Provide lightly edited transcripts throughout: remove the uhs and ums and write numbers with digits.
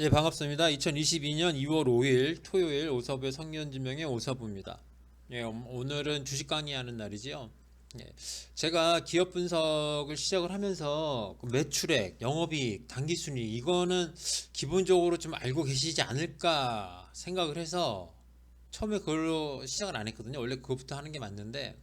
예, 반갑습니다. 2022년 2월 5일 토요일 오서부의 성년지명의 오서부입니다. 예, 오늘은 주식 강의하는 날이지요. 예, 제가 기업 분석을 시작을 하면서 그 매출액, 영업이익, 당기순이익 이거는 기본적으로 좀 알고 계시지 않을까 생각을 해서 처음에 그걸로 시작을 안 했거든요. 원래 그것부터 하는 게 맞는데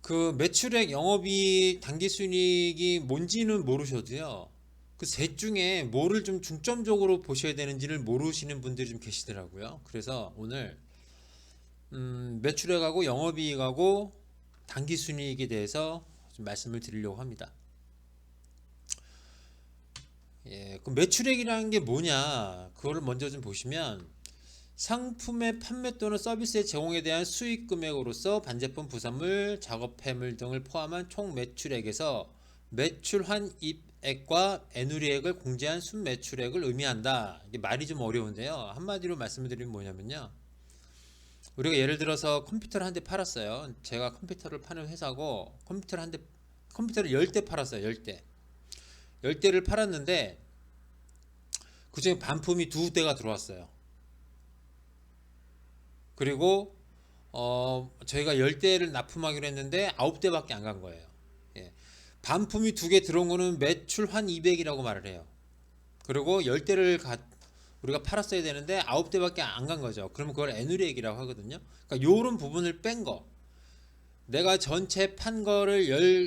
그 매출액, 영업이익, 당기순이익이 뭔지는 모르셔도요. 그 셋 중에 뭐를 좀 중점적으로 보셔야 되는지를 모르시는 분들이 좀 계시더라고요. 그래서 오늘 매출액하고 영업이익하고 당기순이익에 대해서 좀 말씀을 드리려고 합니다. 예, 그 매출액이라는 게 뭐냐? 그거를 먼저 좀 보시면 상품의 판매 또는 서비스의 제공에 대한 수익 금액으로서 반제품, 부산물, 작업해물 등을 포함한 총 매출액에서 매출한 입액과 애누리액을 공제한 순매출액을 의미한다. 이게 말이 좀 어려운데요. 한마디로 말씀을 드리면 뭐냐면요. 우리가 예를 들어서 컴퓨터를 한 대 팔았어요. 제가 컴퓨터를 파는 회사고 컴퓨터를 10대 팔았어요. 10대. 10대를 팔았는데 그중에 반품이 2대가 들어왔어요. 그리고 저희가 10대를 납품하기로 했는데 9대밖에 안 간 거예요. 예. 반품이 2개 들어온 거는 매출 한 200이라고 말을 해요. 그리고 10대를 우리가 팔았어야 되는데 9대밖에 안 간 거죠. 그러면 그걸 애누리액이라고 하거든요. 그러니까 요런 부분을 뺀 거. 내가 전체 판 거를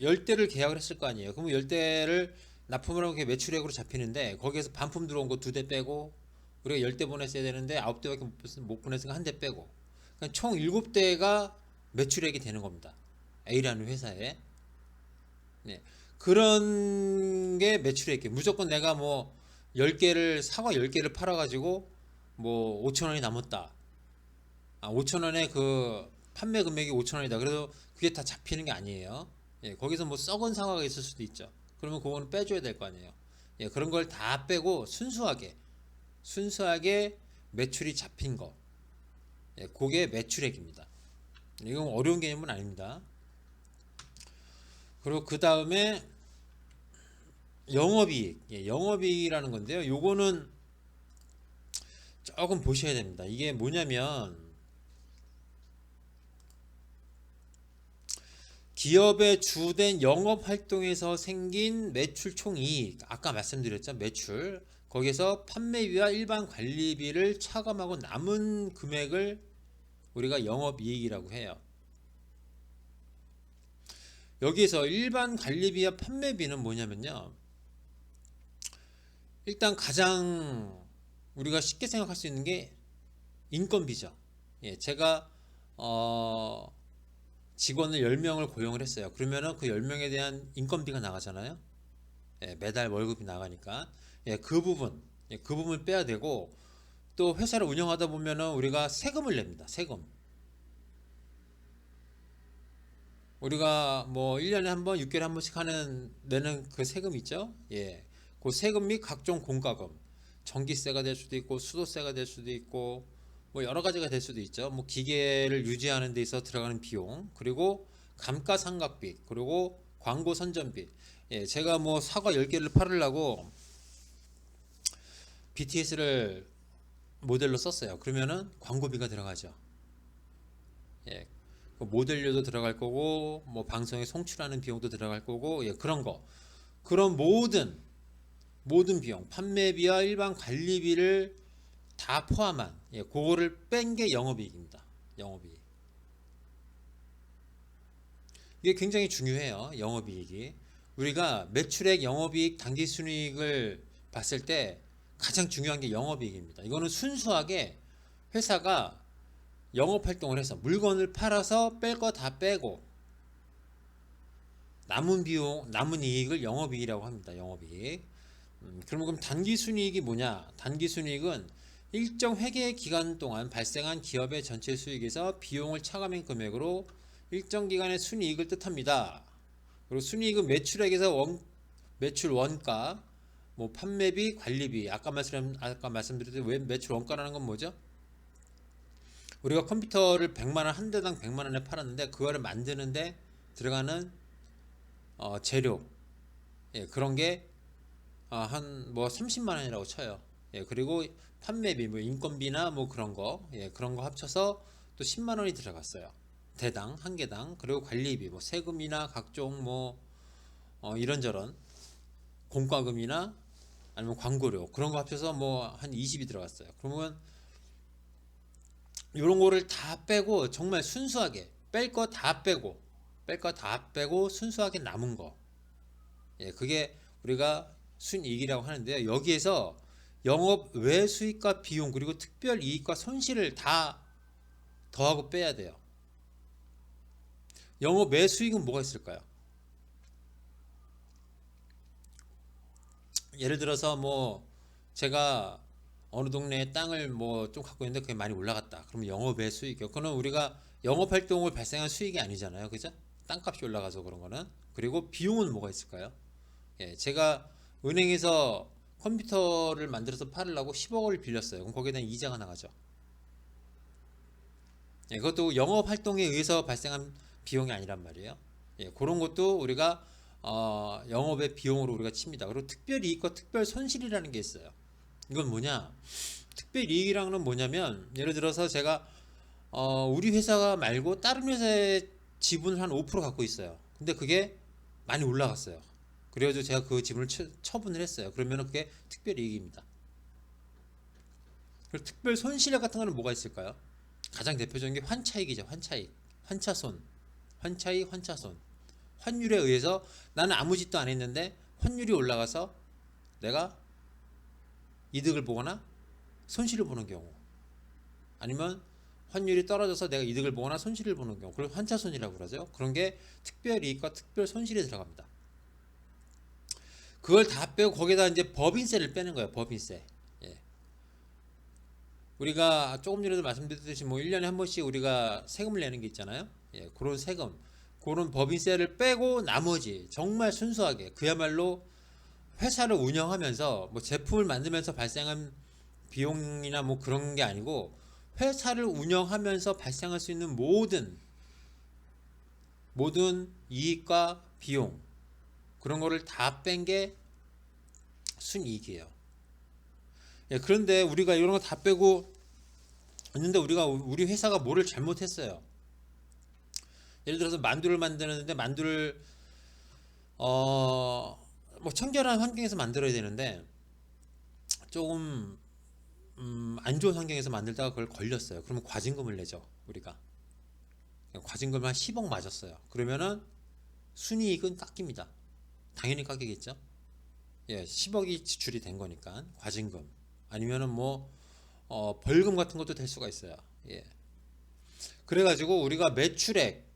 10대를 계약을 했을 거 아니에요. 그러면 10대를 납품을 하고 매출액으로 잡히는데 거기에서 반품 들어온 거 2대 빼고 우리가 10대 보냈어야 되는데 9대밖에 못 보냈으니까 1대 빼고 그러니까 총 7대가 매출액이 되는 겁니다. A라는 회사에. 네. 그런 게 매출액이에요. 무조건 내가 뭐 10개를 사과 10개를 팔아 가지고 뭐 5천 원이 남았다. 5천 원에 그 판매 금액이 5천 원이다. 그래도 그게 다 잡히는 게 아니에요. 예, 거기서 뭐 썩은 사과가 있을 수도 있죠. 그러면 그거는 빼줘야 될 거 아니에요. 예, 그런 걸 다 빼고 순수하게 매출이 잡힌 거. 예, 그게 매출액입니다. 이건 어려운 개념은 아닙니다. 그리고 그 다음에 영업이익. 예, 영업이익이라는 건데요. 요거는 조금 보셔야 됩니다. 이게 뭐냐면 기업의 주된 영업 활동에서 생긴 매출 총이익. 아까 말씀드렸죠. 매출. 거기서 판매비와 일반 관리비를 차감하고 남은 금액을 우리가 영업이익이라고 해요. 여기서 일반 관리비와 판매비는 뭐냐면요. 일단 가장 우리가 쉽게 생각할 수 있는 게 인건비죠. 예, 제가 직원을 10명을 고용을 했어요. 그러면은 그 10명에 대한 인건비가 나가잖아요. 예, 매달 월급이 나가니까. 예, 그 부분을 빼야 되고 또 회사를 운영하다 보면은 우리가 세금을 냅니다. 세금. 우리가 뭐 1년에 한 번, 6개월에 한 번씩 내는 그 세금 있죠? 예. 그 세금 및 각종 공과금. 전기세가 될 수도 있고, 수도세가 될 수도 있고, 뭐 여러 가지가 될 수도 있죠. 뭐 기계를 유지하는 데 있어 들어가는 비용, 그리고 감가상각비, 그리고 광고 선전비. 예, 제가 뭐 사과 10개를 팔으려고 BTS를 모델로 썼어요. 그러면은 광고비가 들어가죠. 예. 그 모델료도 들어갈 거고 뭐 방송에 송출하는 비용도 들어갈 거고 예, 그런 거 그런 모든 비용 판매비와 일반 관리비를 다 포함한 예, 그거를 뺀 게 영업이익입니다. 영업이익 이게 굉장히 중요해요. 영업이익이 우리가 매출액 영업이익 당기순이익을 봤을 때 가장 중요한 게 영업이익입니다. 이거는 순수하게 회사가 영업 활동을 해서 물건을 팔아서 뺄 거 다 빼고 남은 비용, 남은 이익을 영업이익이라고 합니다. 영업이익. 그럼 단기순이익이 뭐냐? 단기순이익은 일정 회계 기간 동안 발생한 기업의 전체 수익에서 비용을 차감한 금액으로 일정 기간의 순이익을 뜻합니다. 그리고 순이익은 매출 원가, 뭐 판매비, 관리비. 아까 말씀드렸듯이 왜 매출 원가라는 건 뭐죠? 우리가 컴퓨터를 100만 원 한 대당 100만 원에 팔았는데 그거를 만드는데 들어가는 재료 예, 그런 게 한 뭐 30만 원이라고 쳐요. 예, 그리고 판매비, 뭐 인건비나 뭐 그런 거, 예, 그런 거 합쳐서 또 10만 원이 들어갔어요. 대당 한 개당. 그리고 관리비, 뭐 세금이나 각종 뭐 이런저런 공과금이나 아니면 광고료 그런 거 합쳐서 뭐 한 20이 들어갔어요. 그러면 이런 거를 다 빼고 정말 순수하게 뺄 거 다 빼고 순수하게 남은 거, 예, 그게 우리가 순이익이라고 하는데요. 여기에서 영업 외 수익과 비용 그리고 특별 이익과 손실을 다 더하고 빼야 돼요. 영업 외 수익은 뭐가 있을까요? 예를 들어서 뭐 제가 어느 동네에 땅을 뭐 좀 갖고 있는데 그게 많이 올라갔다. 그러면 영업 외 수익이요. 그거는 우리가 영업 활동을 발생한 수익이 아니잖아요. 그죠? 땅값이 올라가서 그런 거는. 그리고 비용은 뭐가 있을까요? 예, 제가 은행에서 컴퓨터를 만들어서 팔으려고 10억 원을 빌렸어요. 그럼 거기에 대한 이자가 나가죠. 예, 그것도 영업 활동에 의해서 발생한 비용이 아니란 말이에요. 예, 그런 것도 우리가 영업의 비용으로 우리가 칩니다. 그리고 특별 이익과 특별 손실이라는 게 있어요. 이건 뭐냐? 특별 이익이라는 뭐냐면 예를 들어서 제가 우리 회사가 말고 다른 회사의 지분을 한 5% 갖고 있어요. 근데 그게 많이 올라갔어요. 그래가지고 제가 그 지분을 처분을 했어요. 그러면 그게 특별 이익입니다. 그리고 특별 손실 같은 거는 뭐가 있을까요? 가장 대표적인 게 환차익이죠. 환차익, 환차손, 환차익, 환차손. 환율에 의해서 나는 아무 짓도 안 했는데 환율이 올라가서 내가 이득을 보거나 손실을 보는 경우, 아니면 환율이 떨어져서 내가 이득을 보거나 손실을 보는 경우, 그걸 환차손이라고 그러죠. 그런 게 특별 이익과 특별 손실에 들어갑니다. 그걸 다 빼고 거기다 이제 법인세를 빼는 거예요. 법인세. 예. 우리가 조금 전에도 말씀드렸듯이 뭐 1년에 한 번씩 우리가 세금을 내는 게 있잖아요. 예, 그런 세금, 그런 법인세를 빼고 나머지 정말 순수하게 그야말로 회사를 운영하면서 뭐 제품을 만들면서 발생한 비용이나 뭐 그런 게 아니고 회사를 운영하면서 발생할 수 있는 모든 이익과 비용, 그런 거를 다 뺀 게 순이익이에요. 예, 그런데 우리가 이런 거 다 빼고 있는데 우리 회사가 뭐를 잘못했어요. 예를 들어서 만두를 만드는데 만두를 뭐 청결한 환경에서 만들어야 되는데 조금 안 좋은 환경에서 만들다가 그걸 걸렸어요. 그러면 과징금을 내죠. 우리가 과징금 한 10억 맞았어요. 그러면은 순이익은 깎입니다. 당연히 깎이겠죠. 예, 10억이 지출이 된 거니까 과징금 아니면은 뭐 벌금 같은 것도 될 수가 있어요. 예. 그래가지고 우리가 매출액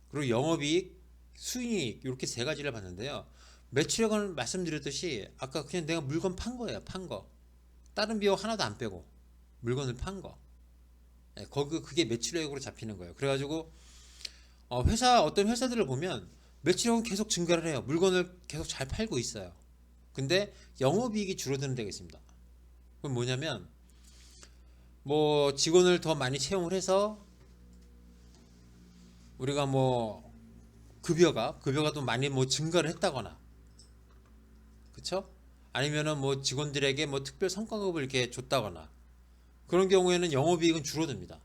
그리고 영업이익, 수익 이렇게 세 가지를 봤는데요. 매출액은 말씀드렸듯이 아까 그냥 내가 물건 판 거예요. 판 거. 다른 비용 하나도 안 빼고 물건을 판 거. 예, 그게 매출액으로 잡히는 거예요. 그래가지고 어떤 회사들을 보면 매출액은 계속 증가를 해요. 물건을 계속 잘 팔고 있어요. 근데 영업이익이 줄어드는 데가 있습니다. 그건 뭐냐면 뭐 직원을 더 많이 채용을 해서 우리가 뭐 급여가 또 많이 뭐 증가를 했다거나, 그쵸? 아니면은 뭐 직원들에게 뭐 특별 성과급을 이렇게 줬다거나, 그런 경우에는 영업이익은 줄어듭니다.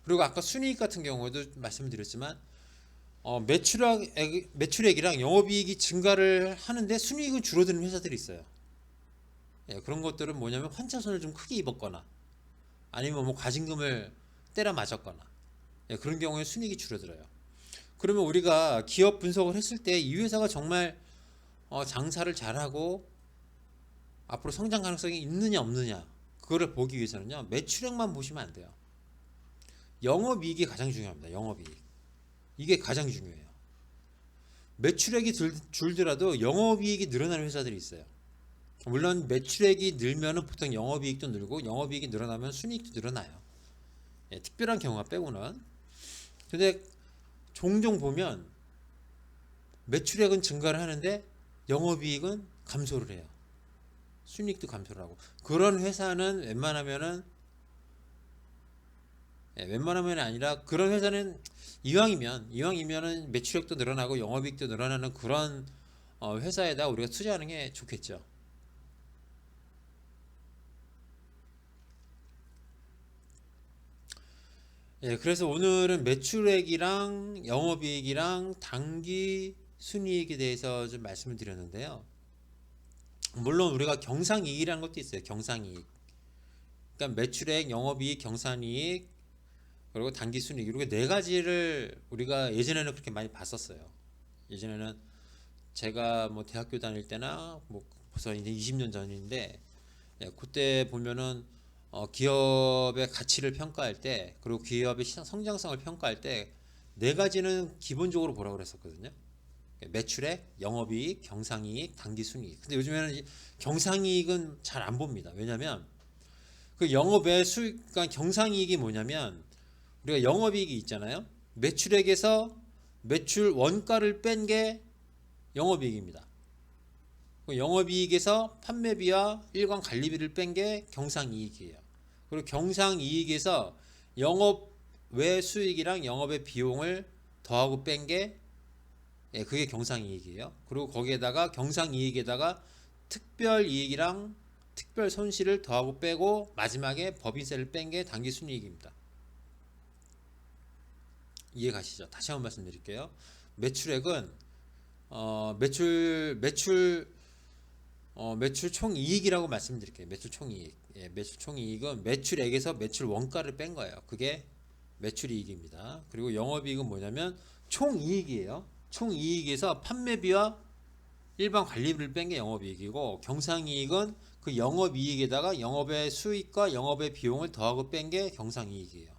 그리고 아까 순이익 같은 경우에도 말씀드렸지만 매출액이랑 영업이익이 증가를 하는데 순이익은 줄어드는 회사들이 있어요. 예, 그런 것들은 뭐냐면 환차손을 좀 크게 입었거나 아니면 뭐 과징금을 때려 맞았거나, 예, 그런 경우에 순이익이 줄어들어요. 그러면 우리가 기업 분석을 했을 때 이 회사가 정말 장사를 잘하고 앞으로 성장 가능성이 있느냐 없느냐, 그거를 보기 위해서는요 매출액만 보시면 안 돼요. 영업이익이 가장 중요합니다. 영업이익, 이게 가장 중요해요. 매출액이 줄더라도 영업이익이 늘어나는 회사들이 있어요. 물론 매출액이 늘면 보통 영업이익도 늘고 영업이익이 늘어나면 순이익도 늘어나요. 예, 특별한 경우가 빼고는. 근데 종종 보면 매출액은 증가를 하는데 영업이익은 감소를 해요. 순이익도 감소를 하고. 그런 회사는 웬만하면은 웬만하면 아니라 그런 회사는 이왕이면은 매출액도 늘어나고 영업이익도 늘어나는 그런 회사에다 우리가 투자하는 게 좋겠죠. 그래서 오늘은 매출액이랑 영업이익이랑 당기 순이익에 대해서 좀 말씀을 드렸는데요. 물론 우리가 경상이익이라는 것도 있어요. 경상이익. 그러니까 매출액, 영업이익, 경상이익, 그리고 당기순이익 이렇게 네 가지를 우리가 예전에는 그렇게 많이 봤었어요. 예전에는 제가 뭐 대학교 다닐 때나 뭐 벌써 이제 20년 전인데 그때 보면은 기업의 가치를 평가할 때 그리고 기업의 시장 성장성을 평가할 때 네 가지는 기본적으로 보라고 그랬었거든요. 매출액, 영업이익, 경상이익, 당기순이익. 근데 요즘에는 경상이익은 잘 안 봅니다. 왜냐하면 그 영업의 수익, 그러니까 경상이익이 뭐냐면 우리가 영업이익이 있잖아요. 매출액에서 매출 원가를 뺀 게 영업이익입니다. 그 영업이익에서 판매비와 일관 관리비를 뺀 게 경상이익이에요. 그리고 경상이익에서 영업 외 수익이랑 영업의 비용을 더하고 뺀 게 그게 경상이익이에요. 그리고 거기에다가 경상이익에다가 특별이익이랑 특별 손실을 더하고 빼고 마지막에 법인세를 뺀 게 당기순이익입니다. 이해 가시죠? 다시 한번 말씀드릴게요. 매출액은 매출 총이익이라고 말씀드릴게요. 매출 총이익. 매출 총이익은 매출액에서 매출 원가를 뺀 거예요. 그게 매출이익입니다. 그리고 영업이익은 뭐냐면 총이익이에요. 총이익에서 판매비와 일반 관리비를 뺀 게 영업이익이고 경상이익은 그 영업이익에다가 영업의 수익과 영업의 비용을 더하고 뺀 게 경상이익이에요.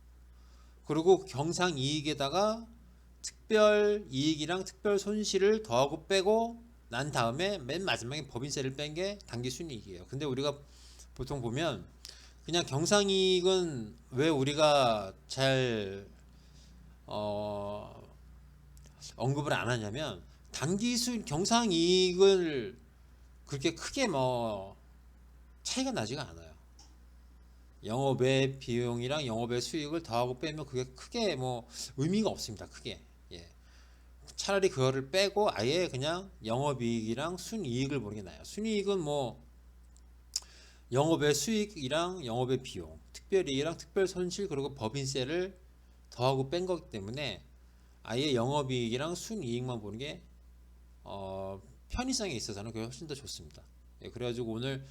그리고 경상이익에다가 특별이익이랑 특별손실을 더하고 빼고 난 다음에 맨 마지막에 법인세를 뺀 게 당기순이익이에요. 근데 우리가 보통 보면 그냥 경상이익은 왜 우리가 잘 언급을 안 하냐면 경상이익을 그렇게 크게 뭐 차이가 나지가 않아요. 영업의 비용이랑 영업의 수익을 더하고 빼면 그게 크게 뭐 의미가 없습니다. 크게. 차라리 그거를 빼고 아예 그냥 영업이익이랑 순이익을 보는 게 나아요. 순이익은 뭐 영업의 수익이랑 영업의 비용, 특별이익이랑 특별손실 그리고 법인세를 더하고 뺀 거기 때문에 아예 영업이익이랑 순이익만 보는 게 편의성에 있어서는 그게 훨씬 더 좋습니다. 그래가지고 오늘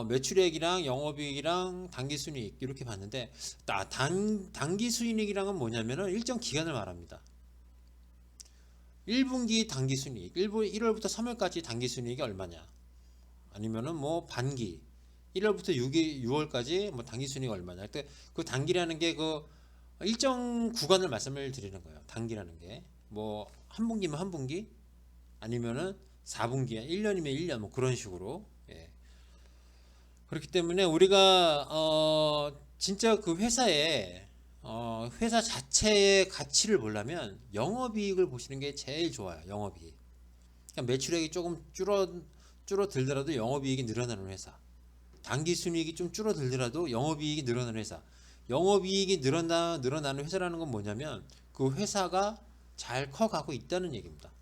매출액이랑 영업이익이랑 당기순이익 이렇게 봤는데 당기순이익이랑은 뭐냐면은 일정 기간을 말합니다. 1분기 당기순이익 1월부터 3월까지 당기순이익이 얼마냐 아니면은 뭐 반기 1월부터 6월까지 뭐 당기순이익이 얼마냐 그 단기라는 게 그 일정 구간을 말씀을 드리는 거예요. 단기라는 게 뭐 한 분기면 한 분기 아니면은 4분기 1년이면 1년 뭐 그런 식으로 그렇기 때문에 우리가 진짜 그 회사의 회사 자체의 가치를 보려면 영업이익을 보시는 게 제일 좋아요. 영업이익. 그러니까 매출액이 조금 줄어들더라도 영업이익이 늘어나는 회사. 당기순이익이 좀 줄어들더라도 영업이익이 늘어나는 회사. 영업이익이 늘어나는 회사라는 건 뭐냐면 그 회사가 잘 커가고 있다는 얘기입니다.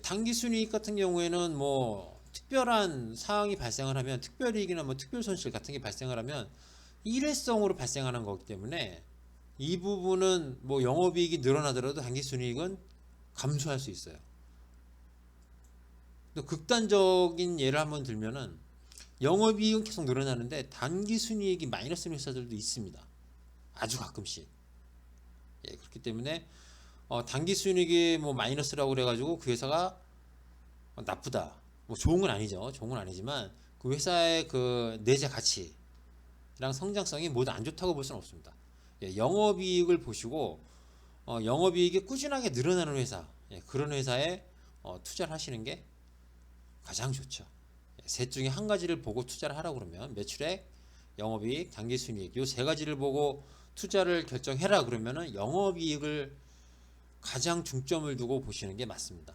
당기순이익 같은 경우에는 뭐 특별한 사항이 발생을 하면 특별이익이나 뭐 특별손실 같은 게 발생을 하면 일회성으로 발생하는 거기 때문에 이 부분은 뭐 영업이익이 늘어나더라도 당기순이익은 감소할 수 있어요. 극단적인 예를 한번 들면은 영업이익은 계속 늘어나는데 단기순이익이 마이너스인 회사들도 있습니다. 아주 가끔씩. 그렇기 때문에 단기순이익이 뭐 마이너스라고 그래가지고 그 회사가 나쁘다. 뭐 좋은 건 아니죠. 좋은 건 아니지만 그 회사의 그 내재 가치랑 성장성이 모두 안 좋다고 볼 수는 없습니다. 영업이익을 보시고 영업이익이 꾸준하게 늘어나는 회사 그런 회사에 투자를 하시는 게 가장 좋죠. 셋 중에 한 가지를 보고 투자를 하라고 그러면 매출액, 영업이익, 당기순이익 이 세 가지를 보고 투자를 결정해라 그러면은 영업이익을 가장 중점을 두고 보시는 게 맞습니다.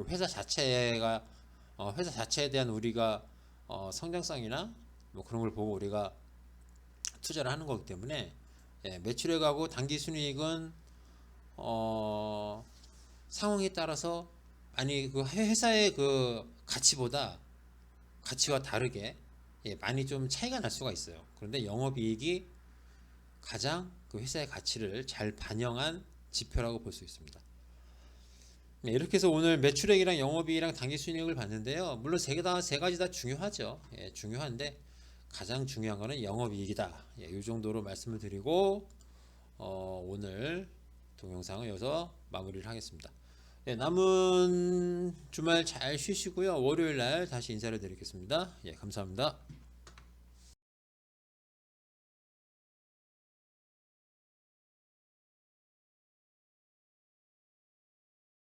회사 자체가 회사 자체에 대한 우리가 성장성이나 뭐 그런 걸 보고 우리가 투자를 하는 거기 때문에 예, 매출액하고 당기순이익은 상황에 따라서 아니 그 회사의 그 가치와 다르게 예, 많이 좀 차이가 날 수가 있어요. 그런데 영업이익이 가장 그 회사의 가치를 잘 반영한 지표라고 볼 수 있습니다. 네, 이렇게 해서 오늘 매출액이랑 영업이익이랑 당기순이익을 봤는데요. 물론 세 가지 다 중요하죠. 예, 중요한데 가장 중요한 거는 영업이익이다. 예, 이 정도로 말씀을 드리고 오늘 동영상을 여기서 마무리를 하겠습니다. 예, 남은 주말 잘 쉬시고요. 월요일 날 다시 인사를 드리겠습니다. 예, 감사합니다.